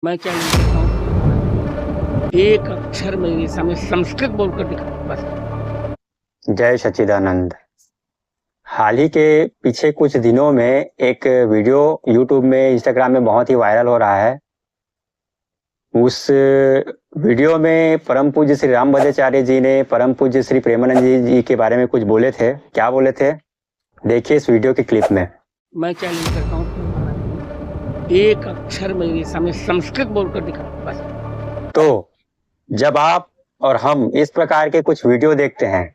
मैं क्या नहीं करता हूँ, एक अक्षर मेरे सामने संस्कृत बोलकर दिखाओ बस। जय सच्चिदानंद। हाल ही के पीछे कुछ दिनों में एक वीडियो यूट्यूब में, इंस्टाग्राम में बहुत ही वायरल हो रहा है। उस वीडियो में परम पूज्य श्री रामभद्राचार्य जी ने परम पूज्य श्री प्रेमानंद जी के बारे में कुछ बोले थे। क्या बोले थे, देखिए इस वीडियो के क्लिप में। मैं क्या नहीं करता हूँ, एक अक्षर मेरे सामने संस्कृत बोलकर दिखाओ बस। तो जब आप और हम इस प्रकार के कुछ वीडियो देखते हैं,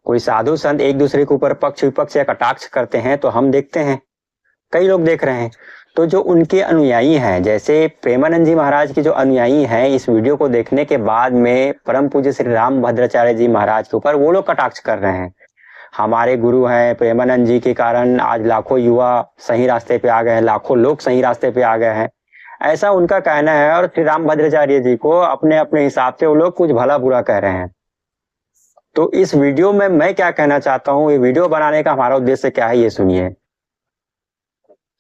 कोई साधु संत एक दूसरे के ऊपर पक्ष विपक्ष या कटाक्ष करते हैं, तो हम देखते हैं, कई लोग देख रहे हैं। तो जो उनके अनुयायी हैं, जैसे प्रेमानंद जी महाराज के जो अनुयायी हैं, इस वीडियो को देखने के बाद में परम पूज्य श्री रामभद्राचार्य जी महाराज के ऊपर वो लोग कटाक्ष कर रहे हैं। हमारे गुरु हैं, प्रेमानंद जी के कारण आज लाखों युवा सही रास्ते पे आ गए हैं, लाखों लोग सही रास्ते पे आ गए हैं, ऐसा उनका कहना है। और श्री रामभद्राचार्य जी को अपने अपने हिसाब से वो लोग कुछ भला बुरा कह रहे हैं। तो इस वीडियो में मैं क्या कहना चाहता हूँ, ये वीडियो बनाने का हमारा उद्देश्य क्या है, ये सुनिए।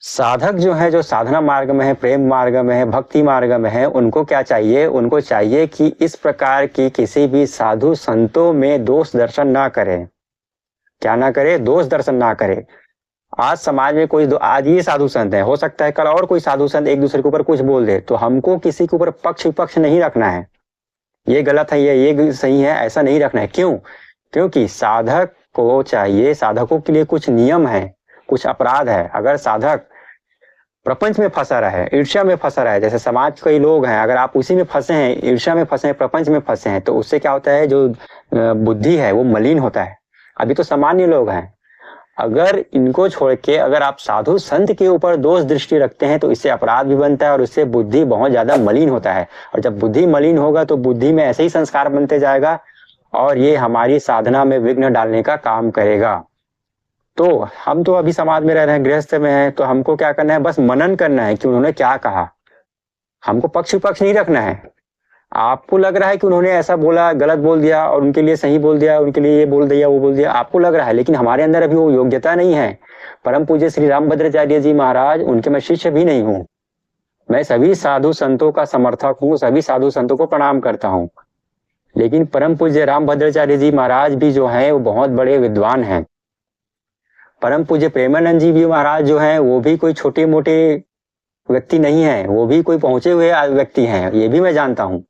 साधक जो है, जो साधना मार्ग में है, प्रेम मार्ग में है, भक्ति मार्ग में है, उनको क्या चाहिए? उनको चाहिए कि इस प्रकार की किसी भी साधु संतों में दोष दर्शन ना करें। क्या ना करे? दोष दर्शन ना करे। आज समाज में कोई आज ये साधु संत है, हो सकता है कल और कोई साधु संत एक दूसरे के ऊपर कुछ बोल दे, तो हमको किसी के ऊपर पक्ष विपक्ष नहीं रखना है, ये गलत है, ये सही है, ऐसा नहीं रखना है। क्यों? क्योंकि साधक को चाहिए, साधकों के लिए कुछ नियम है, कुछ अपराध है। अगर साधक प्रपंच में फंसा रहे, ईर्ष्या में फंसा रहे, जैसे समाज के कई लोग हैं, अगर आप उसी में फंसे हैं, ईर्ष्या में फंसे हैं, प्रपंच में फंसे हैं, तो उससे क्या होता है, जो बुद्धि है वो मलिन होता है। अभी तो सामान्य लोग हैं, अगर इनको छोड़ के अगर आप साधु संत के ऊपर दोष दृष्टि रखते हैं, तो इससे अपराध भी बनता है और उससे बुद्धि बहुत ज्यादा मलिन होता है। और जब बुद्धि मलिन होगा तो बुद्धि में ऐसे ही संस्कार बनते जाएगा और ये हमारी साधना में विघ्न डालने का काम करेगा। तो हम तो अभी समाज में रह रहे हैं, गृहस्थ में हैं, तो हमको क्या करना है, बस मनन करना है कि उन्होंने क्या कहा। हमको पक्ष विपक्ष नहीं रखना है। आपको लग रहा है कि उन्होंने ऐसा बोला, गलत बोल दिया, और उनके लिए सही बोल दिया, उनके लिए ये बोल दिया, वो बोल दिया, आपको लग रहा है, लेकिन हमारे अंदर अभी वो योग्यता नहीं है। परम पूज्य श्री रामभद्राचार्य जी महाराज, उनके मैं शिष्य भी नहीं हूँ। मैं सभी साधु संतों का समर्थक हूँ, सभी साधु संतों को प्रणाम करता हूँ, लेकिन परम पूज्य रामभद्राचार्य जी महाराज भी जो है वो बहुत बड़े विद्वान हैं। परम पूज्य प्रेमानंद जी भी महाराज जो है वो भी कोई छोटे मोटे व्यक्ति नहीं है, वो भी कोई पहुंचे हुए व्यक्ति हैं, ये भी मैं जानता हूँ।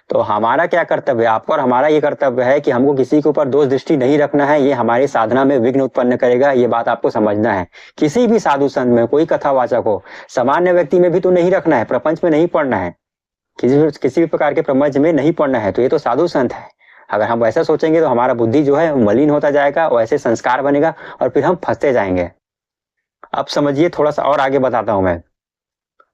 तो हमारा क्या कर्तव्य है, आपका और हमारा ये कर्तव्य है कि हमको किसी के ऊपर दोष दृष्टि नहीं रखना है, ये हमारी साधना में विघ्न उत्पन्न करेगा, ये बात आपको समझना है। किसी भी साधु संत में, कोई कथावाचक हो, सामान्य व्यक्ति में भी तो नहीं रखना है, प्रपंच में नहीं पढ़ना है, किसी भी प्रकार के प्रपंच में नहीं पढ़ना है। तो ये तो साधु संत है। अगर हम वैसा सोचेंगे तो हमारा बुद्धि जो है मलिन होता जाएगा, वैसे संस्कार बनेगा और फिर हम फंसते जाएंगे। अब समझिए, थोड़ा सा और आगे बताता हूं मैं।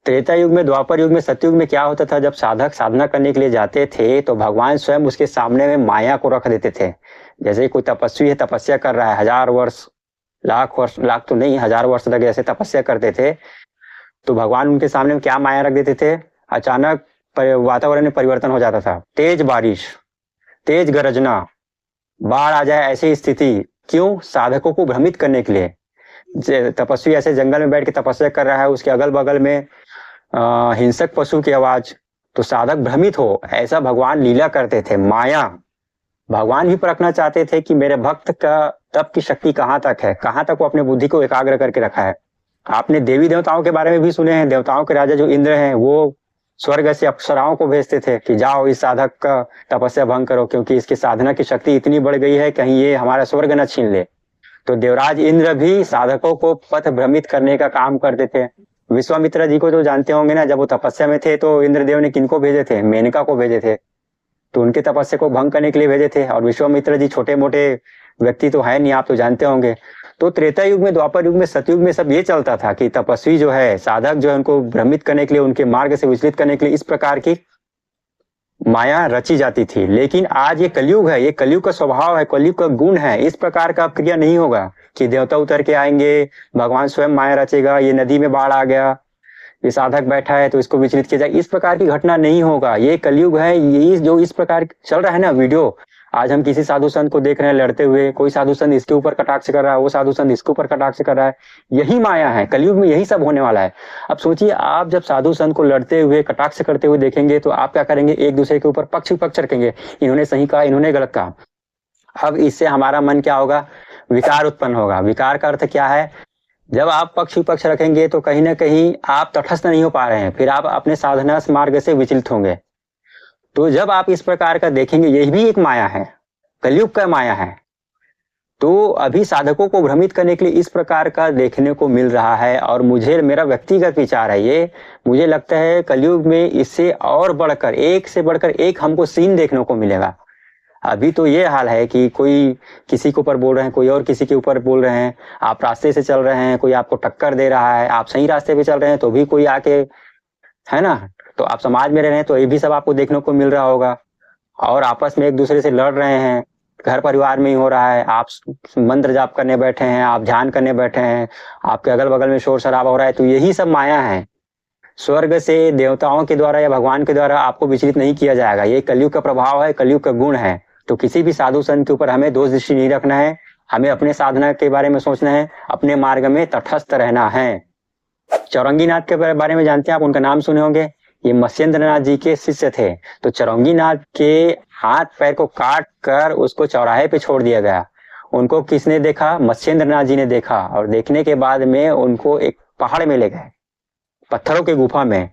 त्रेता युग में, द्वापर युग में, सतयुग में क्या होता था, जब साधक साधना करने के लिए जाते थे तो भगवान स्वयं उसके सामने में माया को रख देते थे। जैसे कोई तपस्वी है, तपस्या कर रहा है, 1000 वर्ष, लाख वर्ष, लाख तो नहीं, 1000 वर्ष तक जैसे तपस्या करते थे, तो भगवान उनके सामने में क्या माया रख देते थे, अचानक वातावरण में परिवर्तन हो जाता था। तेज बारिश, तेज गरजना, बाढ़ आ जाए, ऐसी स्थिति। क्यों? साधकों को भ्रमित करने के लिए। तपस्वी ऐसे जंगल में बैठ के तपस्या कर रहा है, उसके अगल बगल में हिंसक पशु की आवाज, तो साधक भ्रमित हो, ऐसा भगवान लीला करते थे। माया, भगवान भी परखना चाहते थे कि मेरे भक्त का तप की शक्ति कहाँ तक है, कहाँ तक वो अपने बुद्धि को एकाग्र करके रखा है। आपने देवी देवताओं के बारे में भी सुने हैं। देवताओं के राजा जो इंद्र हैं, वो स्वर्ग से अप्सराओं को भेजते थे कि जाओ इस साधक का तपस्या भंग करो, क्योंकि इसकी साधना की शक्ति इतनी बढ़ गई है, कहीं ये हमारा स्वर्ग न छीन ले। तो देवराज इंद्र भी साधकों को पथ भ्रमित करने का काम करते थे। विश्वामित्र जी को तो जानते होंगे ना, जब वो तपस्या में थे तो इंद्रदेव ने किनको भेजे थे, मेनका को भेजे थे, तो उनके तपस्या को भंग करने के लिए भेजे थे। और विश्वामित्र जी छोटे मोटे व्यक्ति तो है नहीं, आप तो जानते होंगे। तो त्रेता युग में, द्वापर युग में, सतयुग में सब ये चलता था कि तपस्वी जो है, साधक जो है, उनको भ्रमित करने के लिए, उनके मार्ग से विचलित करने के लिए इस प्रकार की माया रची जाती थी। लेकिन आज ये कलयुग है, ये कलयुग का स्वभाव है, कलयुग का गुण है। इस प्रकार का क्रिया नहीं होगा कि देवता उतर के आएंगे, भगवान स्वयं माया रचेगा, ये नदी में बाढ़ आ गया, ये साधक बैठा है तो इसको विचलित किया जाए, इस प्रकार की घटना नहीं होगा। ये कलयुग है। ये जो इस प्रकार चल रहा है ना वीडियो, आज हम किसी साधु संत को देख रहे हैं लड़ते हुए, कोई साधु संत इसके ऊपर कटाक्ष कर रहा है, वो साधु संत इसके ऊपर कटाक्ष कर रहा है। यही माया है, कलयुग में यही सब होने वाला है। अब सोचिए, आप जब साधु संत को लड़ते हुए कटाक्ष करते हुए देखेंगे तो आप क्या करेंगे, एक दूसरे के ऊपर पक्ष विपक्ष रखेंगे, इन्होंने सही कहा, इन्होंने गलत कहा। अब इससे हमारा मन क्या होगा, विकार उत्पन्न होगा। विकार का अर्थ क्या है, जब आप पक्ष विपक्ष रखेंगे तो कहीं ना कहीं आप तटस्थ नहीं हो पा रहे हैं, फिर आप अपने साधना मार्ग से विचलित होंगे। तो जब आप इस प्रकार का देखेंगे, यही भी एक माया है, कलयुग का माया है। तो अभी साधकों को भ्रमित करने के लिए इस प्रकार का देखने को मिल रहा है। और मेरा व्यक्तिगत विचार है ये, मुझे लगता है कलयुग में इससे और बढ़कर, एक से बढ़कर एक हमको सीन देखने को मिलेगा। अभी तो ये हाल है कि कोई किसी के ऊपर बोल रहे हैं, कोई और किसी के ऊपर बोल रहे हैं, आप रास्ते से चल रहे हैं, कोई आपको टक्कर दे रहा है, आप सही रास्ते पे चल रहे हैं तो भी कोई आके, है ना, तो आप समाज में रह रहे हैं तो ये भी सब आपको देखने को मिल रहा होगा। और आपस में एक दूसरे से लड़ रहे हैं, घर परिवार में ही हो रहा है, आप मंत्र जाप करने बैठे हैं, आप ध्यान करने बैठे हैं, आपके अगल बगल में शोर शराबा हो रहा है, तो यही सब माया है। स्वर्ग से देवताओं के द्वारा या भगवान के द्वारा आपको विचलित नहीं किया जाएगा, ये कलयुग का प्रभाव है, कलयुग का गुण है। तो किसी भी साधु संत के ऊपर हमें दोष दृष्टि नहीं रखना है, हमें अपने साधना के बारे में सोचना है, अपने मार्ग में तटस्थ रहना है। चौरंगी नाथ के बारे में जानते हैं आप, उनका नाम सुने होंगे, ये मत्स्येंद्र नाथ जी के शिष्य थे। तो चौरंगी नाथ के हाथ पैर को काट कर उसको चौराहे पे छोड़ दिया गया। उनको किसने देखा, मत्स्येंद्र नाथ जी ने देखा, और देखने के बाद में उनको एक पहाड़ में ले गए, पत्थरों के गुफा में,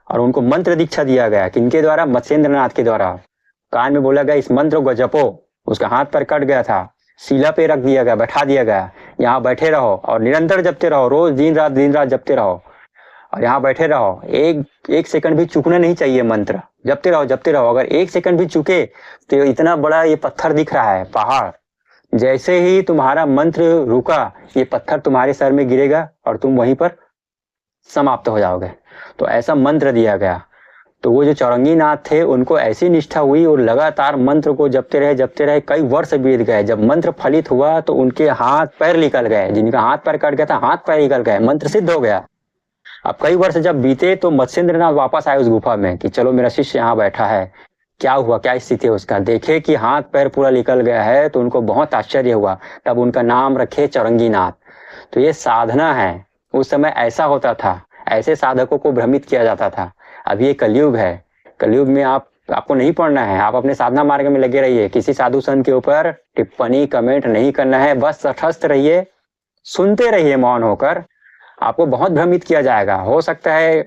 और उनको मंत्र दीक्षा दिया गया। किनके द्वारा, मत्स्येंद्र नाथ के द्वारा। कान में बोला गया, इस मंत्र को जपो। उसका हाथ पैर कट गया था, शिला पे रख दिया गया, बैठा दिया गया, यहाँ बैठे रहो और निरंतर जपते रहो, रोज दिन रात जपते रहो, और यहाँ बैठे रहो। एक सेकंड भी चूकना नहीं चाहिए, मंत्र जपते रहो। अगर एक सेकंड भी चूके तो इतना बड़ा ये पत्थर दिख रहा है, पहाड़, जैसे ही तुम्हारा मंत्र रुका, ये पत्थर तुम्हारे सर में गिरेगा और तुम वहीं पर समाप्त हो जाओगे। तो ऐसा मंत्र दिया गया। तो वो जो चौरंगी नाथ थे, उनको ऐसी निष्ठा हुई और लगातार मंत्र को जपते रहे, कई वर्ष बीत गए। जब मंत्र फलित हुआ तो उनके हाथ पैर निकल गए, जिनका हाथ पैर कट गया था हाथ पैर निकल गए, मंत्र सिद्ध हो गया। अब कई वर्ष जब बीते तो मत्स्येंद्र नाथ वापस आए उस गुफा में कि चलो मेरा शिष्य यहाँ बैठा है, क्या हुआ, क्या स्थिति है उसका। देखे कि हाथ पैर पूरा निकल गया है तो उनको बहुत आश्चर्य हुआ। तब उनका नाम रखे चौरंगी नाथ। तो ये साधना है, उस समय ऐसा होता था, ऐसे साधकों को भ्रमित किया जाता था। अब ये कलयुग है, कलयुग में आपको नहीं पढ़ना है, आप अपने साधना मार्ग में लगे रहिए। किसी साधु संत के ऊपर टिप्पणी कमेंट नहीं करना है, बस तटस्थ रहिए, सुनते रहिए मौन होकर। आपको बहुत भ्रमित किया जाएगा। हो सकता है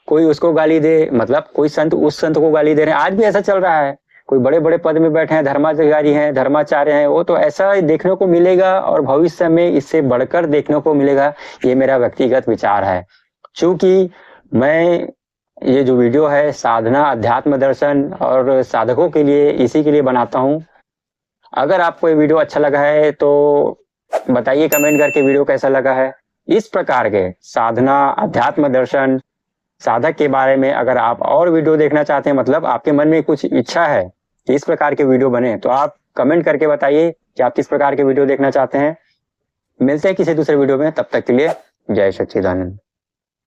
कोई उसको गाली दे, मतलब कोई संत उस संत को गाली दे रहे हैं, आज भी ऐसा चल रहा है। कोई बड़े बड़े पद में बैठे हैं, धर्माधिकारी हैं, धर्माचार्य हैं, वो तो ऐसा देखने को मिलेगा और भविष्य में इससे बढ़कर देखने को मिलेगा। ये मेरा व्यक्तिगत विचार है। चूंकि मैं ये जो वीडियो है साधना, अध्यात्म दर्शन और साधकों के लिए, इसी के लिए बनाता हूँ। अगर आपको ये वीडियो अच्छा लगा है तो बताइए कमेंट करके वीडियो कैसा लगा है। इस प्रकार के साधना, अध्यात्म दर्शन, साधक के बारे में अगर आप और वीडियो देखना चाहते हैं, मतलब आपके मन में कुछ इच्छा है कि इस प्रकार के वीडियो बने, तो आप कमेंट करके बताइए कि आप किस प्रकार के वीडियो देखना चाहते हैं। मिलते हैं किसी दूसरे वीडियो में, तब तक के लिए जय सच्चिदानंद।